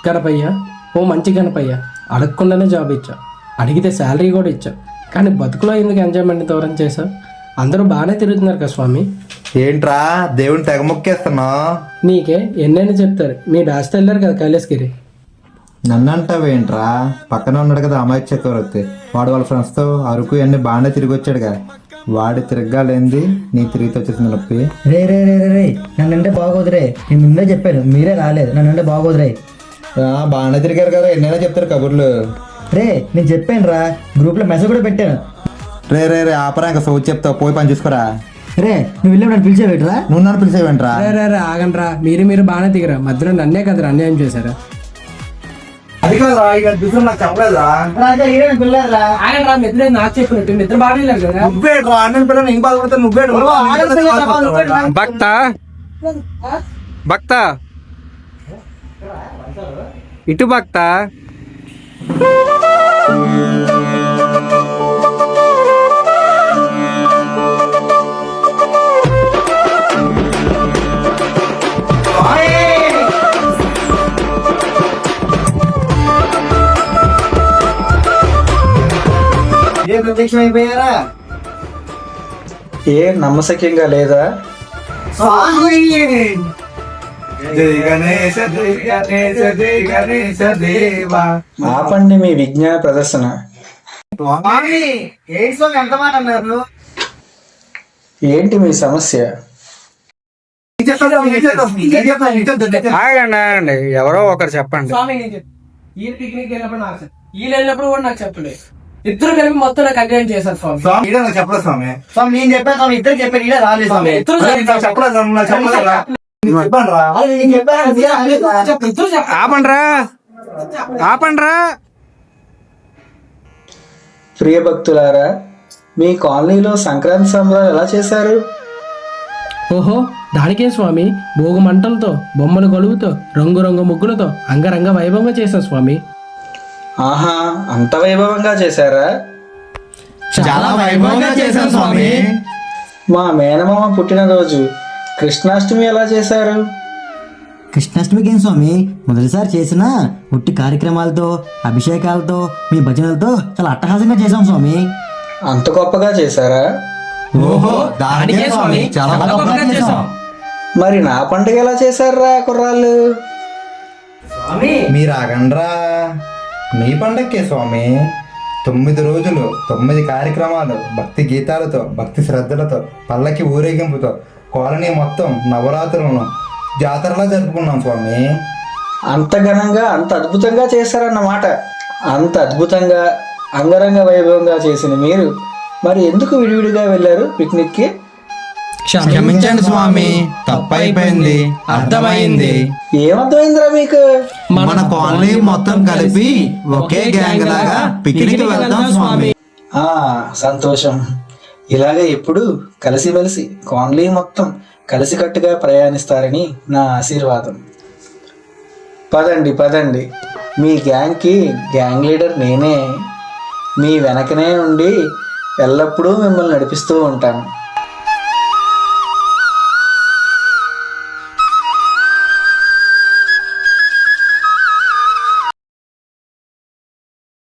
గణపయ్య, ఓ మంచి గణపయ్య, అడగకుండానే జాబ్ ఇచ్చా, అడిగితే శాలరీ కూడా ఇచ్చా, కానీ బతుకులో ఎందుకు ఎంజాయ్మెంట్ దూరం చేశావు? అందరూ బాగానే తిరుగుతున్నారు కదా స్వామి. ఏంట్రా దేవుని తెగ మొక్కేస్తున్నావు? నీకే ఎన్నైనా చెప్తారు. మీ డాస్ట్ వెళ్ళారు కదా కైలాసగిరి. నన్ను అంటావేంట్రా? పక్కన ఉన్నాడు కదా అమాయక చక్రవర్తి, వాడు వాళ్ళ ఫ్రెండ్స్తో అరకు అన్ని బాగానే తిరిగి వచ్చాడుగా. వాడి తిరగాలేంది నీ తిరిగితే వచ్చేసింది నొప్పి. రే రే రే రే రే నన్నంటే బాగోదురే. నేను ముందే చెప్పాను, మీరే రాలేదు. నన్నంటే బాగోదురే. బాగానే తిరిగారు కదా, ఎన్నైనా చెప్తారు కబుర్లు. రే నేను చెప్పాను రా, గ్రూప్లో మెసేజ్ కూడా పెట్టాను. రే రే రే ఆపరా, ఇంకా సోచి చెప్తావు, పోయి పని చూసుకోరా. రే నువ్వు వెళ్ళి నన్ను పిలిచేవేట్రా? నువ్వు నన్ను పిలిచేవేంట్రా? రే ఆగండ్రా, మీరు బాగానే దిగరా, మధ్యలో నన్నే కదరా అన్యాయం చేశారా? అది కాదురా, ఇక దుస్తులు నాకు చెప్పలేదురా. ఆగండ్రా, మిత్రుడు నాకు చెప్పినట్టు మిత్రుడు బాగా వెళ్ళారు కదా. నువ్వేట్రా అన్న పిల్లలు ఏం బాధపడతావు? నువ్వేడు భక్త ఇటు భక్త. అయిపోయారా? ఏ నమ్మశక్యంగా లేదా? ఆపండి మీ విజ్ఞాన ప్రదర్శన. ఎంత మాట అన్నారు? ఏంటి మీ సమస్య? ఆగండి, ఎవరో ఒకరు చెప్పండి. స్వామి నేను చెప్పు. ఈ పిక్నిక్ వెళ్ళినప్పుడు నాకు చెప్పు. వీళ్ళు వెళ్ళినప్పుడు కూడా నాకు చెప్పలేదు. ఇద్దరు కలిపి మొత్తం నాకు అగ్రహం చేశారు స్వామి. చెప్పలేదు స్వామి. స్వామి నేను చెప్పాను స్వామి, ఇద్దరు చెప్పారు, ఇలా రాలేదు స్వామి. ఆపండ్రా. ప్రియ భక్తులారా, మీ కాలనీలో సంక్రాంతి సంబరాలు ఎలా చేశారు? ఓహో, దానికే స్వామి, భోగు మంటలతో, బొమ్మల గొలువుతో, రంగురంగు ముగ్గులతో అంగరంగ వైభవంగా చేశాం స్వామి. ఆహా, అంత వైభవంగా చేశారా? చాలా వైభవంగా చేశాం స్వామి. మా మేనమామ పుట్టినరోజు కృష్ణాష్టమి ఎలా చేశారు? కృష్ణాష్టమికి ఏం స్వామి, మొదటిసారి చేసిన ఉట్టి కార్యక్రమాలతో, అభిషేకాలతో, మీ భజనలతో చాలా అట్టహాసంగా చేశాం స్వామి. అంత గొప్పగా చేశారా? ఓహో, దానికే స్వామి, చాలా గొప్పగా చేశాం. మరి నా పండుగ ఎలా చేశారా కుర్రాళ్ళు? మీరు ఆగండ్రా, మీ పండక్కే స్వామి. 9 రోజులు 9 కార్యక్రమాలు, భక్తి గీతాలతో, భక్తి శ్రద్ధలతో, పల్లకి ఊరేగింపుతో, కాలనీ మొత్తం నవరాత్రులను జాతరలా జరుపుకున్నాం స్వామి. అంత ఘనంగా, అంత అద్భుతంగా చేశారన్నమాట. అంత అద్భుతంగా, అంగరంగ వైభవంగా చేసిన మీరు మరి ఎందుకు విడివిడిగా వెళ్ళారు పిక్నిక్కి? క్షమించండి స్వామి, తప్పైపోయింది, అర్థమైంది. ఏమర్థమైందిరా మీకు? మన కాలనీ మొత్తం కలిపి ఒకే గ్యాంగ్ లాగా పిక్నిక్ వెళ్దాం స్వామి. సంతోషం. ఇలాగే ఎప్పుడు కలిసిమెలిసి కాలనీ మొత్తం కలిసికట్టుగా ప్రయాణిస్తారని నా ఆశీర్వాదం. పదండి, మీ గ్యాంగ్కి గ్యాంగ్ లీడర్ నేనే. మీ వెనకనే ఉండి ఎల్లప్పుడూ మిమ్మల్ని నడిపిస్తూ ఉంటాను.